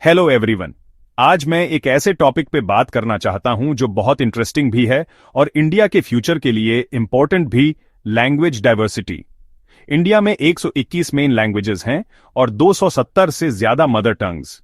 Hello everyone. आज मैं एक ऐसे टॉपिक पे बात करना चाहता हूं जो बहुत इंटरेस्टिंग भी है और इंडिया के फ्यूचर के लिए इंपॉर्टेंट भी। Language diversity. इंडिया में 121 मेन लैंग्वेजेस हैं और 270 से ज्यादा मदर टंग्स।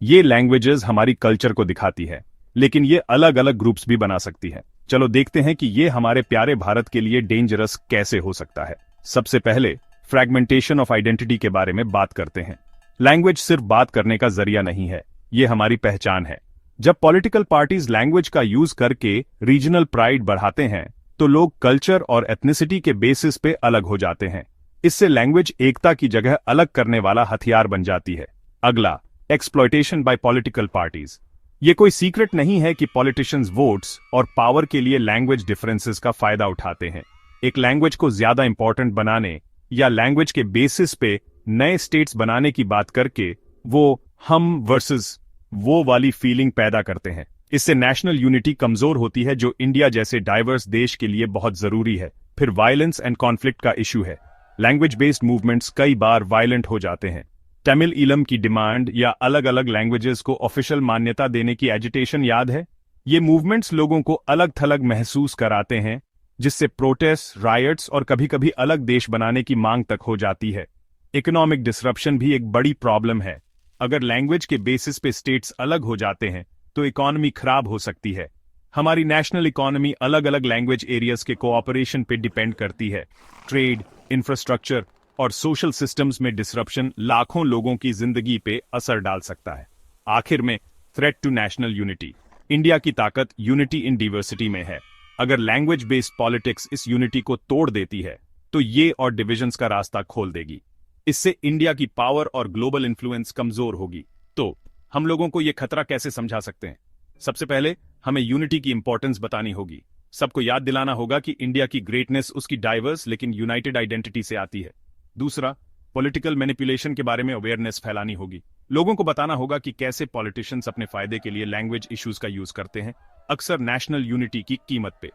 ये लैंग्वेजेस हमारी कल्चर को दिखाती है, लेकिन ये अलग अलग ग्रुप्स भी बना सकती है। चलो देखते हैं कि ये हमारे प्यारे भारत के लिए डेंजरस कैसे हो सकता है। सबसे पहले फ्रैगमेंटेशन ऑफ आइडेंटिटी के बारे में बात करते हैं। लैंग्वेज सिर्फ बात करने का जरिया नहीं है, ये हमारी पहचान है। जब पॉलिटिकल पार्टीज लैंग्वेज का यूज करके रीजनल प्राइड बढ़ाते हैं तो लोग कल्चर और एथनिसिटी के बेसिस पे अलग हो जाते हैं। इससे लैंग्वेज एकता की जगह अलग करने वाला हथियार बन जाती है। अगला, एक्सप्लॉयटेशन बाय पॉलिटिकल पार्टीज। ये कोई सीक्रेट नहीं है कि पॉलिटिशियंस वोट्स और पावर के लिए लैंग्वेज डिफरेंसेस का फायदा उठाते हैं। एक लैंग्वेज को ज्यादा इंपॉर्टेंट बनाने या लैंग्वेज के बेसिस पे नए स्टेट्स बनाने की बात करके वो हम वर्सेस वो वाली फीलिंग पैदा करते हैं। इससे नेशनल यूनिटी कमजोर होती है, जो इंडिया जैसे डाइवर्स देश के लिए बहुत जरूरी है। फिर वायलेंस एंड कॉन्फ्लिक्ट का इशू है। लैंग्वेज बेस्ड मूवमेंट्स कई बार वायलेंट हो जाते हैं। तमिल ईलम की डिमांड या अलग अलग लैंग्वेजेस को ऑफिशियल मान्यता देने की एजिटेशन याद है। ये मूवमेंट्स लोगों को अलग थलग महसूस कराते हैं, जिससे प्रोटेस्ट, रायट्स और कभी कभी अलग देश बनाने की मांग तक हो जाती है। इकोनॉमिक डिसरप्शन भी एक बड़ी प्रॉब्लम है। अगर लैंग्वेज के बेसिस पे स्टेट्स अलग हो जाते हैं तो इकोनॉमी खराब हो सकती है। हमारी नेशनल इकोनॉमी अलग अलग लैंग्वेज एरियाज के कोऑपरेशन पे डिपेंड करती है। ट्रेड, इंफ्रास्ट्रक्चर और सोशल सिस्टम्स में डिसरप्शन लाखों लोगों की जिंदगी पे असर डाल सकता है। आखिर में, threat to national unity. India की ताकत यूनिटी इन डाइवर्सिटी में है। अगर लैंग्वेज बेस्ड पॉलिटिक्स इस यूनिटी को तोड़ देती है तो ये और डिविजन्स का रास्ता खोल देगी। इससे इंडिया की पावर और ग्लोबल इन्फ्लुएंस कमजोर होगी। तो हम लोगों को यह खतरा कैसे समझा सकते हैं? सबसे पहले हमें यूनिटी की इंपॉर्टेंस बतानी होगी। सबको याद दिलाना होगा कि इंडिया की ग्रेटनेस उसकी डाइवर्स लेकिन यूनाइटेड आइडेंटिटी से आती है। दूसरा, पॉलिटिकल मैनिपुलेशन के बारे में अवेयरनेस फैलानी होगी। लोगों को बताना होगा कि कैसे पॉलिटिशियंस अपने फायदे के लिए लैंग्वेज इश्यूज का यूज करते हैं, अक्सर नेशनल यूनिटी की कीमत पे।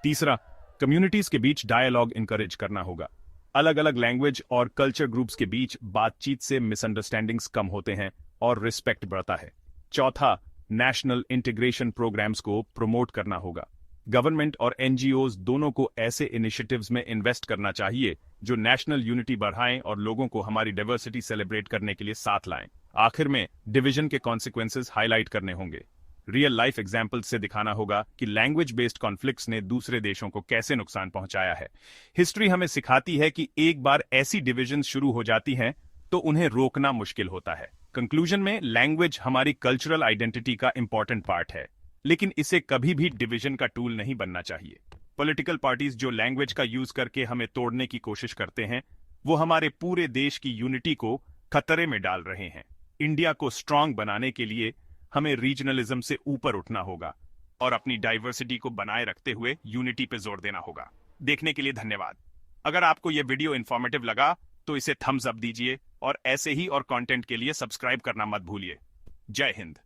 तीसरा, कम्युनिटीज के बीच डायलॉग इंकरेज करना होगा। अलग अलग लैंग्वेज और कल्चर ग्रुप्स के बीच बातचीत से मिसअंडरस्टैंडिंग्स कम होते हैं और रिस्पेक्ट बढ़ता है। चौथा, नेशनल इंटीग्रेशन प्रोग्राम्स को प्रमोट करना होगा। गवर्नमेंट और एनजीओज दोनों को ऐसे इनिशिएटिव्स में इन्वेस्ट करना चाहिए जो नेशनल यूनिटी बढ़ाएं और लोगों को हमारी डाइवर्सिटी सेलिब्रेट करने के लिए साथ लाएं। आखिर में, डिवीजन के कॉन्सिक्वेंसेस हाईलाइट करने होंगे। रियल लाइफ एग्जाम्पल्स से दिखाना होगा कि लैंग्वेज बेस्ड कॉन्फ्लिक्ट्स ने दूसरे देशों को कैसे नुकसान पहुंचाया है। हिस्ट्री हमें सिखाती है कि एक बार ऐसी डिविजन शुरू हो जाती हैं तो उन्हें रोकना मुश्किल होता है। कंक्लूजन में, लैंग्वेज हमारी कल्चरल आइडेंटिटी का इंपॉर्टेंट पार्ट है, लेकिन इसे कभी भी डिवीजन का टूल नहीं बनना चाहिए। पॉलिटिकल पार्टीज जो लैंग्वेज का यूज करके हमें तोड़ने की कोशिश करते हैं, वो हमारे पूरे देश की यूनिटी को खतरे में डाल रहे हैं। इंडिया को स्ट्रांग बनाने के लिए हमें रीजनलिज्म से ऊपर उठना होगा और अपनी डाइवर्सिटी को बनाए रखते हुए यूनिटी पे जोर देना होगा। देखने के लिए धन्यवाद। अगर आपको यह वीडियो इंफॉर्मेटिव लगा तो इसे थम्स अप दीजिए और ऐसे ही और कंटेंट के लिए सब्सक्राइब करना मत भूलिए। जय हिंद।